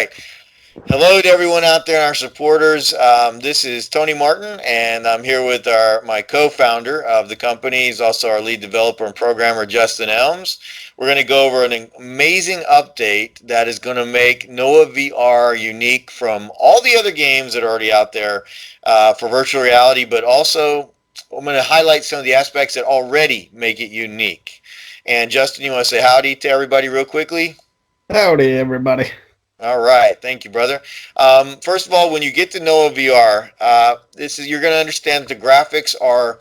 right. Hello to everyone out there and our supporters. This is Tony Martin, and I'm here with my co-founder of the company. He's also our lead developer and programmer, Justin Elms. We're going to go over an amazing update that is going to make Noah VR unique from all the other games that are already out there for virtual reality, but also I'm going to highlight some of the aspects that already make it unique. And Justin, you want to say howdy to everybody real quickly? Howdy, everybody. All right, thank you, brother. First of all, when you get to Noah VR, you're going to understand that the graphics are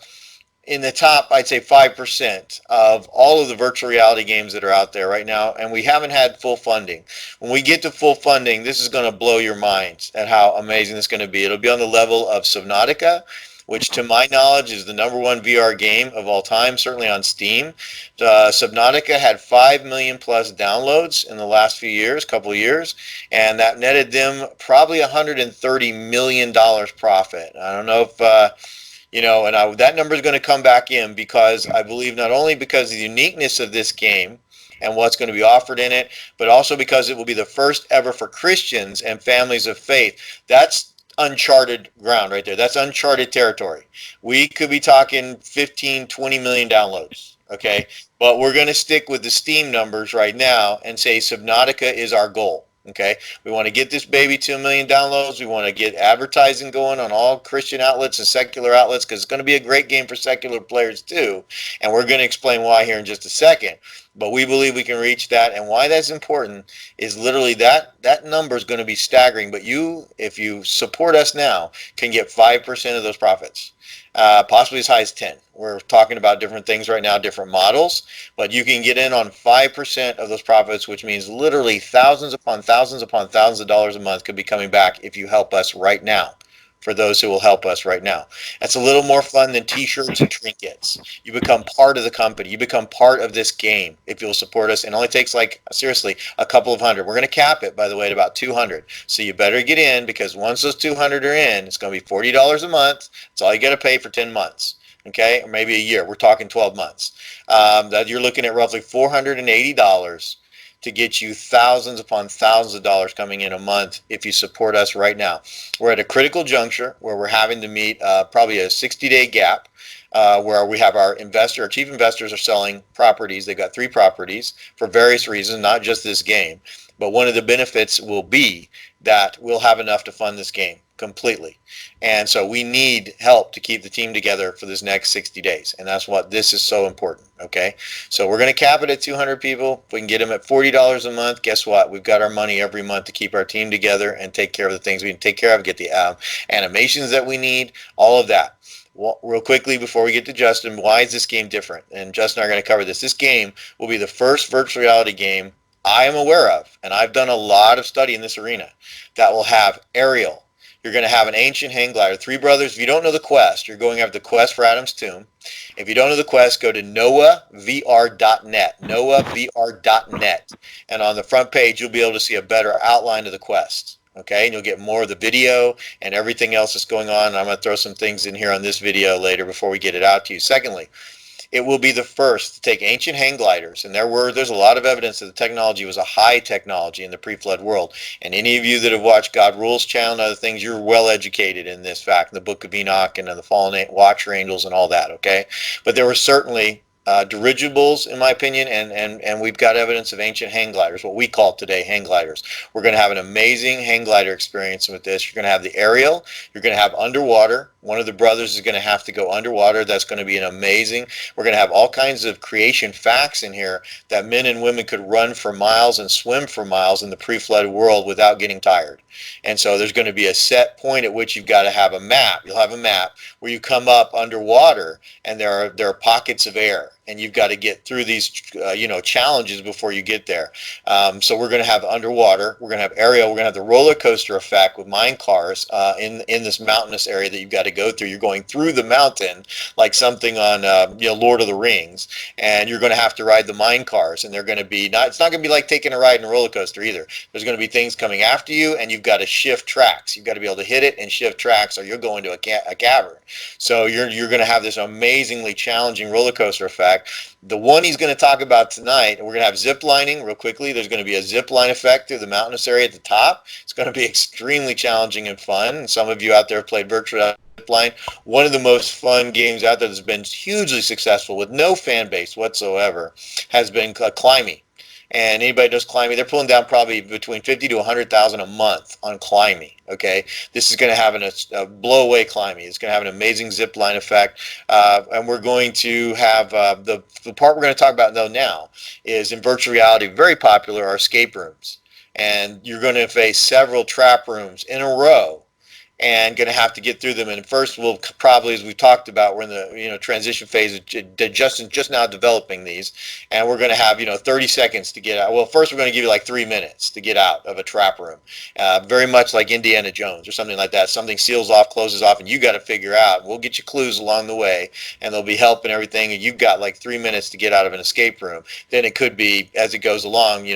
in the top, I'd say 5% of all of the virtual reality games that are out there right now, and we haven't had full funding. When we get to full funding, this is going to blow your minds at how amazing this is going to be. It'll be on the level of Subnautica, which to my knowledge is the #1 VR game of all time, certainly on Steam. Subnautica had 5 million plus downloads in the last few years, couple of years, and that netted them probably $130 million profit. I don't know if that number is going to come back in because I believe not only because of the uniqueness of this game and what's going to be offered in it, but also because it will be the first ever for Christians and families of faith. That's uncharted ground right there. That's uncharted territory. We could be talking 15, 20 million downloads. Okay. But we're going to stick with the Steam numbers right now and say Subnautica is our goal. Okay, we want to get this baby to 1 million downloads. We want to get advertising going on all Christian outlets and secular outlets because it's going to be a great game for secular players too. And we're going to explain why here in just a second. But we believe we can reach that, and why that's important is literally that number is going to be staggering. But you, if you support us now, can get 5% of those profits. Possibly as high as 10. We're talking about different things right now, different models, but you can get in on 5% of those profits, which means literally thousands upon thousands upon thousands of dollars a month could be coming back if you help us right now. For those who will help us right now, that's a little more fun than t-shirts and trinkets. You become part of the company. You become part of this game if you'll support us. It only takes, like, seriously, a couple of hundred. We're going to cap it, by the way, at about 200. So you better get in, because once those 200 are in, it's going to be $40 a month. That's all you got to pay for 10 months. Okay, or maybe a year. We're talking 12 months. That you're looking at roughly $480 to get you thousands upon thousands of dollars coming in a month if you support us right now. We're at a critical juncture where we're having to meet probably a 60-day gap where we have our chief investors are selling properties. They've got 3 properties for various reasons, not just this game. But one of the benefits will be that we'll have enough to fund this game completely. And so we need help to keep the team together for this next 60 days. And that's what this is so important. Okay. So we're going to cap it at 200 people. If we can get them at $40 a month, guess what? We've got our money every month to keep our team together and take care of the things we can take care of, get the animations that we need, all of that. Well, real quickly before we get to Justin, why is this game different? And Justin and I are going to cover this. This game will be the first virtual reality game I am aware of, and I've done a lot of study in this arena, that will have aerial. You're going to have an ancient hang glider. 3 brothers. If you don't know the quest, you're going after the quest for Adam's tomb. If you don't know the quest, go to noahvr.net, noahvr.net, and on the front page you'll be able to see a better outline of the quest. Okay, and you'll get more of the video and everything else that's going on. I'm going to throw some things in here on this video later before we get it out to you. Secondly, it will be the first to take ancient hang gliders, and there's a lot of evidence that the technology was a high technology in the pre-flood world. And any of you that have watched God Rules channel and other things, you're well educated in this fact, in the Book of Enoch and the fallen watcher angels and all that. Okay, but there were certainly dirigibles, in my opinion, and we've got evidence of ancient hang gliders, what we call today hang gliders. We're going to have an amazing hang glider experience with this. You're going to have the aerial. You're going to have underwater. One of the brothers is going to have to go underwater. That's going to be an amazing. We're going to have all kinds of creation facts in here that men and women could run for miles and swim for miles in the pre-flood world without getting tired. And so there's going to be a set point at which you've got to have a map. You'll have a map where you come up underwater, and there are pockets of air, and you've got to get through these challenges before you get there. So we're going to have underwater. We're going to have aerial. We're going to have the roller coaster effect with mine cars in this mountainous area that you've got to go through. You're going through the mountain like something on Lord of the Rings, and you're going to have to ride the mine cars, and they're going to be it's not going to be like taking a ride in a roller coaster either. There's going to be things coming after you, and you've got to shift tracks. You've got to be able to hit it and shift tracks, or you're going to a cavern. So you're going to have this amazingly challenging roller coaster effect. effect. The one he's going to talk about tonight, and we're going to have zip lining real quickly. There's going to be a zip line effect through the mountainous area at the top. It's going to be extremely challenging and fun. And some of you out there have played virtual zip line. One of the most fun games out there that's been hugely successful with no fan base whatsoever has been Climbing. And anybody does climbing, they're pulling down probably between 50 to 100,000 a month on climbing. Okay, this is going to have a blow away climbing. It's going to have an amazing zip line effect, and we're going to have the part we're going to talk about though now is in virtual reality very popular are escape rooms, and you're going to face several trap rooms in a row. And going to have to get through them. And first, we'll probably, as we talked about, we're in the transition phase. Justin's just now developing these, and we're going to have 30 seconds to get out. Well, first we're going to give you like 3 minutes to get out of a trap room, very much like Indiana Jones or something like that. Something seals off, closes off, and you got to figure out. We'll get you clues along the way, and there'll be help and everything. And you've got like 3 minutes to get out of an escape room. Then it could be as it goes along,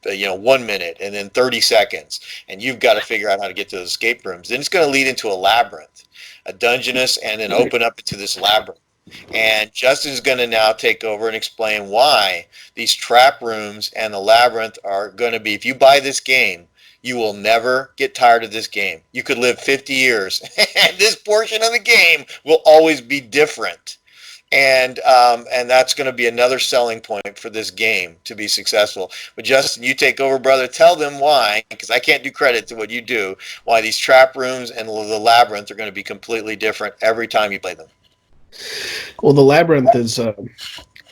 1 minute and then 30 seconds, and you've got to figure out how to get to those escape rooms. Then it's going to lead into a labyrinth, a dungeness, and then open up into this labyrinth. And Justin's going to now take over and explain why these trap rooms and the labyrinth are going to be, if you buy this game, you will never get tired of this game. You could live 50 years, and this portion of the game will always be different. And that's going to be another selling point for this game to be successful. But Justin, you take over, brother. Tell them why, because I can't do credit to what you do, why these trap rooms and the labyrinth are going to be completely different every time you play them. Well, the labyrinth is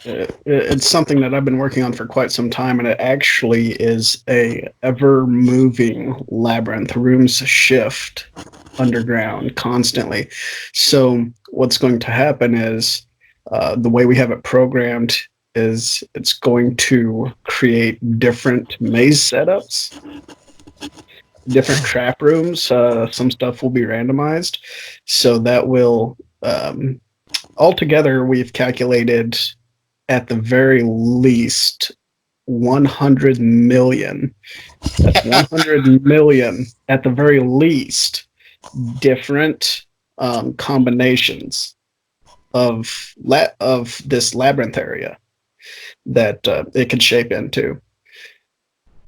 it's something that I've been working on for quite some time, and it actually is a ever-moving labyrinth. Rooms shift underground constantly. So what's going to happen is the way we have it programmed is it's going to create different maze setups, different trap rooms. Some stuff will be randomized. So that will, altogether, we've calculated at the very least 100 million. That's 100 million at the very least different combinations of this labyrinth area that it could shape into.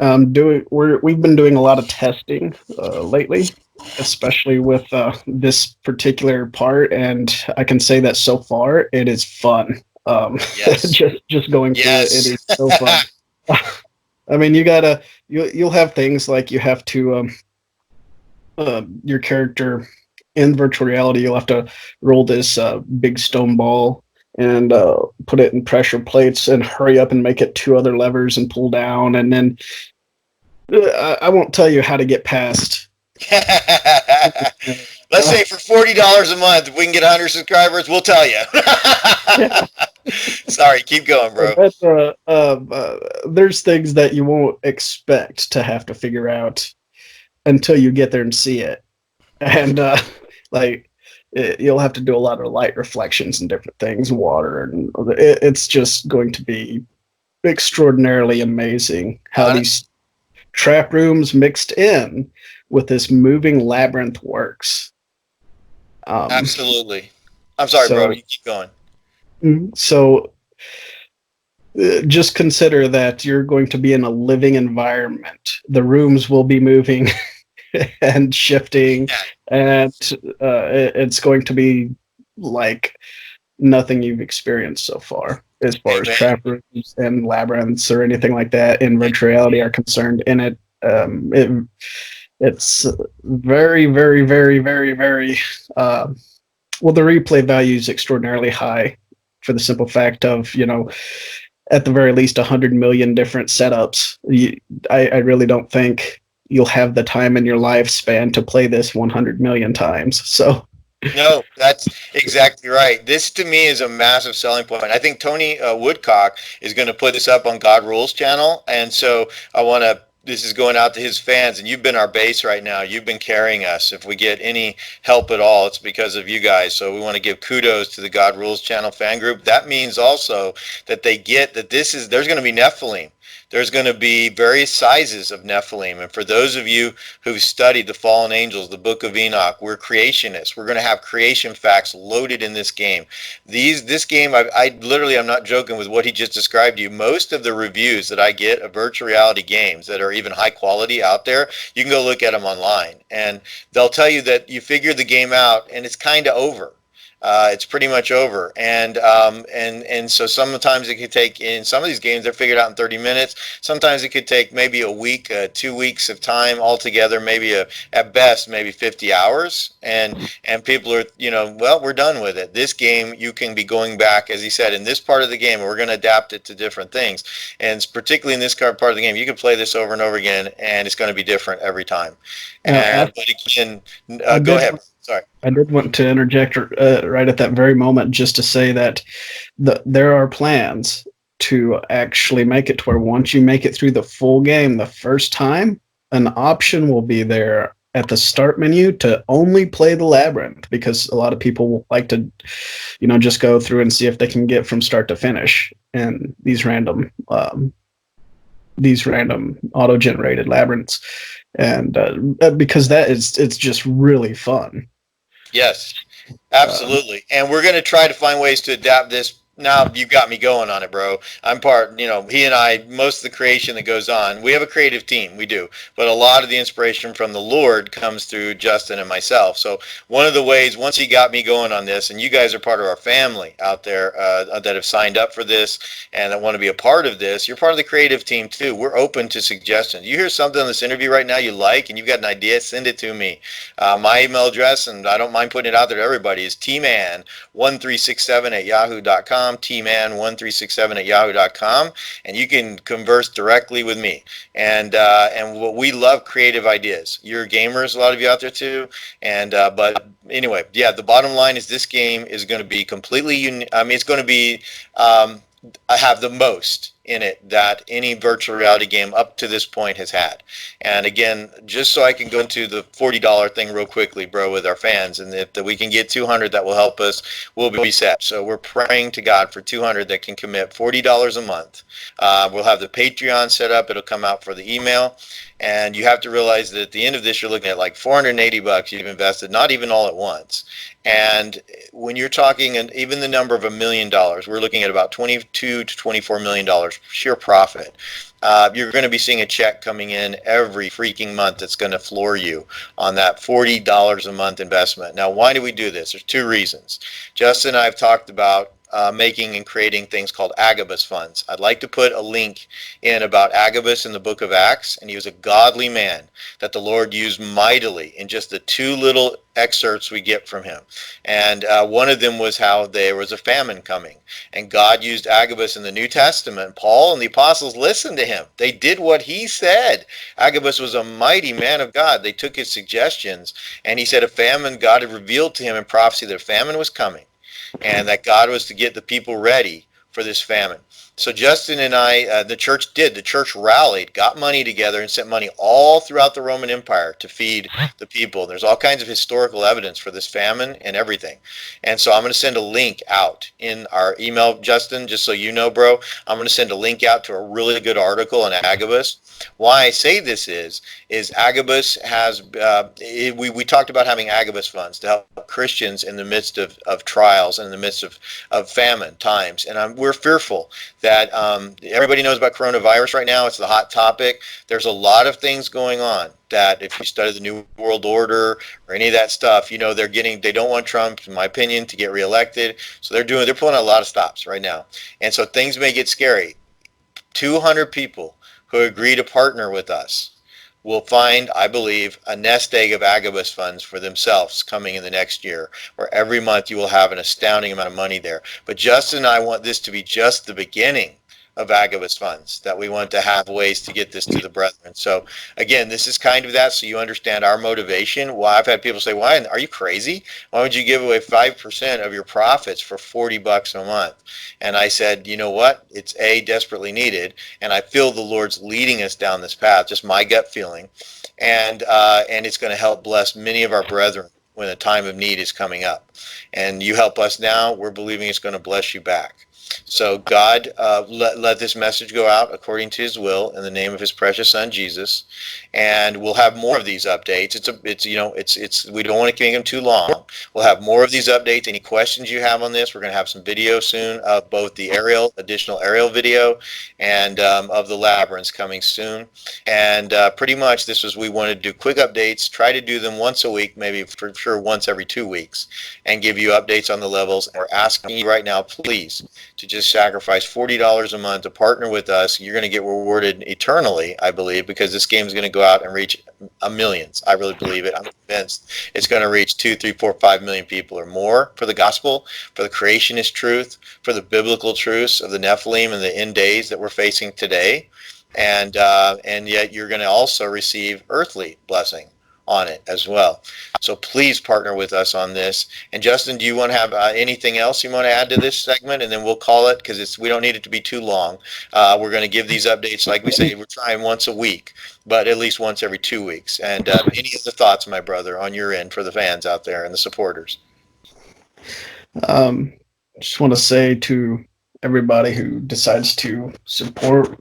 We've been doing a lot of testing lately, especially with this particular part, and I can say that so far it is fun. Yes. just going through it is so fun. I mean, you'll have things like you have to your character in virtual reality, you'll have to roll this big stone ball and put it in pressure plates and hurry up and make it 2 other levers and pull down. And then I won't tell you how to get past. Let's say for $40 a month, if we can get 100 subscribers, we'll tell you. Sorry, keep going, bro. There's things that you won't expect to have to figure out until you get there and see it. And you'll have to do a lot of light reflections and different things, water, and it's just going to be extraordinarily amazing how these trap rooms mixed in with this moving labyrinth works. Absolutely. I'm sorry, bro. You keep going. So just consider that you're going to be in a living environment. The rooms will be moving and shifting, and it's going to be like nothing you've experienced so far as far as trap rooms and labyrinths or anything like that in virtual reality are concerned. And it's very, very, very, very, very well, the replay value is extraordinarily high for the simple fact of, at the very least 100 million different setups. I really don't think you'll have the time in your lifespan to play this 100 million times. So no, that's exactly right. This to me is a massive selling point. I think Tony Woodcock is going to put this up on God Rules channel. And so this is going out to his fans, and you've been our base right now. You've been carrying us. If we get any help at all, it's because of you guys. So we want to give kudos to the God Rules channel fan group. That means also that they get that there's going to be Nephilim. There's going to be various sizes of Nephilim. And for those of you who've studied the fallen angels, the book of Enoch, we're creationists. We're going to have creation facts loaded in this game. This game, I literally, I'm not joking with what he just described to you. Most of the reviews that I get of virtual reality games that are even high quality out there, you can go look at them online. And they'll tell you that you figure the game out and it's kind of over. It's pretty much over, and so sometimes it could take, in some of these games they're figured out in 30 minutes. Sometimes it could take maybe a week, 2 weeks of time altogether, maybe at best maybe 50 hours, and people are, well, we're done with it. This game, you can be going back, as he said, in this part of the game, and we're going to adapt it to different things, and particularly in this part of the game, you can play this over and over again, and it's going to be different every time. But again, go ahead. Sorry. I did want to interject right at that very moment just to say that there are plans to actually make it to where once you make it through the full game the first time, an option will be there at the start menu to only play the labyrinth, because a lot of people like to, just go through and see if they can get from start to finish. And these random auto-generated labyrinths, and because it's just really fun. Yes, absolutely. And we're going to try to find ways to adapt this. Now you've got me going on it, bro. I'm part, he and I, most of the creation that goes on, we have a creative team, we do. But a lot of the inspiration from the Lord comes through Justin and myself. So one of the ways, once he got me going on this, and you guys are part of our family out there that have signed up for this and that want to be a part of this, you're part of the creative team too. We're open to suggestions. You hear something in this interview right now you like and you've got an idea, send it to me. My email address, and I don't mind putting it out there to everybody, is tman1367@yahoo.com. tman1367@yahoo.com, and you can converse directly with me. And what we love, creative ideas. You're gamers, a lot of you out there too. And but anyway, yeah, the bottom line is this game is going to be completely unique. I mean, it's going to be I have the most in it that any virtual reality game up to this point has had. And again, just so I can go into the $40 thing real quickly, bro, with our fans, and if we can get 200, that will help us, we'll be set. So we're praying to God for 200 that can commit $40 a month. We'll have the Patreon set up. It'll come out for the email. And you have to realize that at the end of this, you're looking at like $480 you've invested, not even all at once. And when you're talking, and even the number of $1 million, we're looking at about $22 to $24 million sheer profit. You're going to be seeing a check coming in every freaking month that's going to floor you on that $40 a month investment. Now, why do we do this? There's two reasons. Justin and I have talked about making and creating things called Agabus funds. I'd like to put a link in about Agabus in the book of Acts, and he was a godly man that the Lord used mightily in just the two little excerpts we get from him. And one of them was how there was a famine coming, and God used Agabus in the New Testament. Paul and the apostles listened to him. They did what he said. Agabus was a mighty man of God. They took his suggestions, and he said a famine, God had revealed to him in prophecy that a famine was coming, and that God was to get the people ready for this famine. So Justin and I, the church rallied, got money together, and sent money all throughout the Roman Empire to feed the people. There's all kinds of historical evidence for this famine and everything. And so I'm going to send a link out in our email, Justin, just so you know, bro. I'm going to send a link out to a really good article on Agabus. Why I say this is Agabus has, we talked about having Agabus funds to help Christians in the midst of trials and in the midst of famine times. And we're fearful that everybody knows about coronavirus right now. It's the hot topic. There's a lot of things going on that if you study the New World Order or any of that stuff, they don't want Trump, in my opinion, to get reelected. So they're pulling out a lot of stops right now. And so things may get scary. 200 people who agree to partner with us will find, I believe, a nest egg of Agabus funds for themselves coming in the next year, where every month you will have an astounding amount of money there. But Justin and I want this to be just the beginning of Agabus funds, that we want to have ways to get this to the brethren. So again, this is kind of that, so you understand our motivation. Why I've had people say, why are you crazy? Why would you give away 5% of your profits for $40 a month? And I said, you know what? It's desperately needed, and I feel the Lord's leading us down this path, just my gut feeling. And it's going to help bless many of our brethren when a time of need is coming up. And you help us now, we're believing it's going to bless you back. So God, let this message go out according to his will in the name of his precious son, Jesus. And we'll have more of these updates. We don't want to make them too long. We'll have more of these updates. Any questions you have on this, we're going to have some video soon of both the additional aerial video and of the labyrinths coming soon. And pretty much we want to do quick updates, try to do them once a week, maybe for sure once every 2 weeks, and give you updates on the levels. We're asking you right now, please, to just sacrifice $40 a month to partner with us. You're going to get rewarded eternally, I believe, because this game is going to go out and reach millions. I really believe it. I'm convinced it's going to reach 2, 3, 4, 5 million people or more for the gospel, for the creationist truth, for the biblical truths of the Nephilim and the end days that we're facing today. And yet you're going to also receive earthly blessing on it as well. So please partner with us on this. And Justin, do you want to have anything else you want to add to this segment? And then we'll call it, because we don't need it to be too long. We're going to give these updates, like we say, we're trying once a week, but at least once every 2 weeks. And any other thoughts, my brother, on your end for the fans out there and the supporters? Just want to say to everybody who decides to support,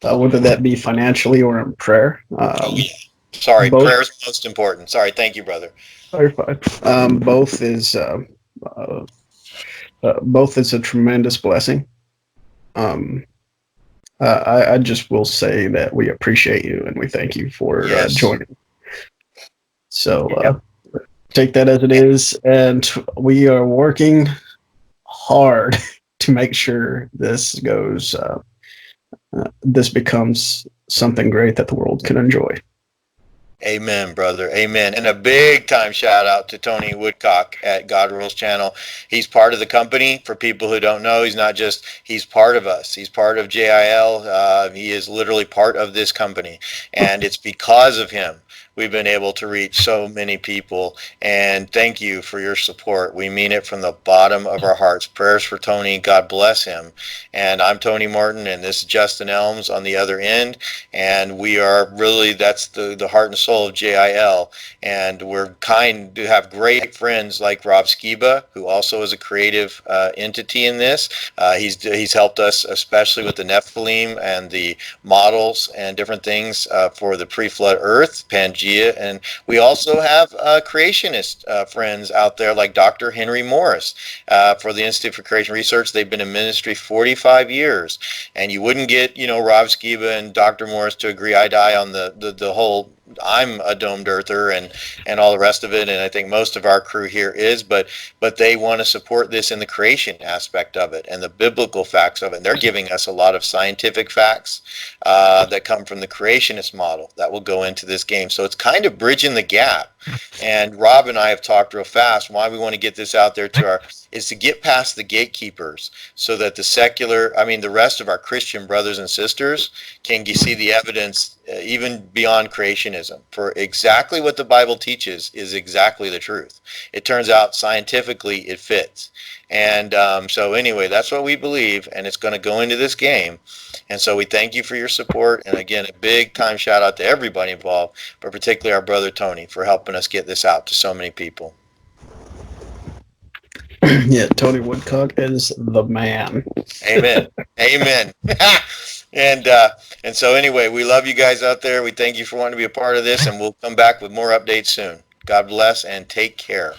whether that be financially or in prayer. Sorry, prayer is most important. Sorry, thank you, brother. Both is a tremendous blessing. I just will say that we appreciate you and we thank you for joining. So take that as it is, and we are working hard to make sure this goes. This becomes something great that the world can enjoy. Amen, brother. Amen. And a big time shout out to Tony Woodcock at God Rules Channel. He's part of the company. For people who don't know, he's part of us. He's part of JIL. He is literally part of this company. And it's because of him we've been able to reach so many people. And thank you for your support. We mean it from the bottom of our hearts. Prayers for Tony. God bless him. And I'm Tony Martin, and this is Justin Elms on the other end. And we are really, that's the heart and soul of JIL. And we're kind to have great friends like Rob Skiba, who also is a creative entity in this. He's helped us, especially with the Nephilim and the models and different things for the pre-flood Earth, Pangea. And we also have creationist friends out there like Dr. Henry Morris for the Institute for Creation Research. They've been in ministry 45 years. And you wouldn't get, Rob Skiba and Dr. Morris to agree eye to eye on the whole I'm a domed earther and all the rest of it, and I think most of our crew here is, but they want to support this in the creation aspect of it and the biblical facts of it. And they're giving us a lot of scientific facts that come from the creationist model that will go into this game. So it's kind of bridging the gap. And Rob and I have talked real fast. Why we want to get this out there is to get past the gatekeepers so that the rest of our Christian brothers and sisters can see the evidence even beyond creationism for exactly what the Bible teaches is exactly the truth. It turns out scientifically it fits. And so anyway, that's what we believe, and it's going to go into this game. And so we thank you for your support. And again, a big time shout out to everybody involved, but particularly our brother Tony for helping us get this out to so many people. Yeah, Tony Woodcock is the man. Amen. Amen. And so anyway, we love you guys out there. We thank you for wanting to be a part of this, and we'll come back with more updates soon. God bless and take care.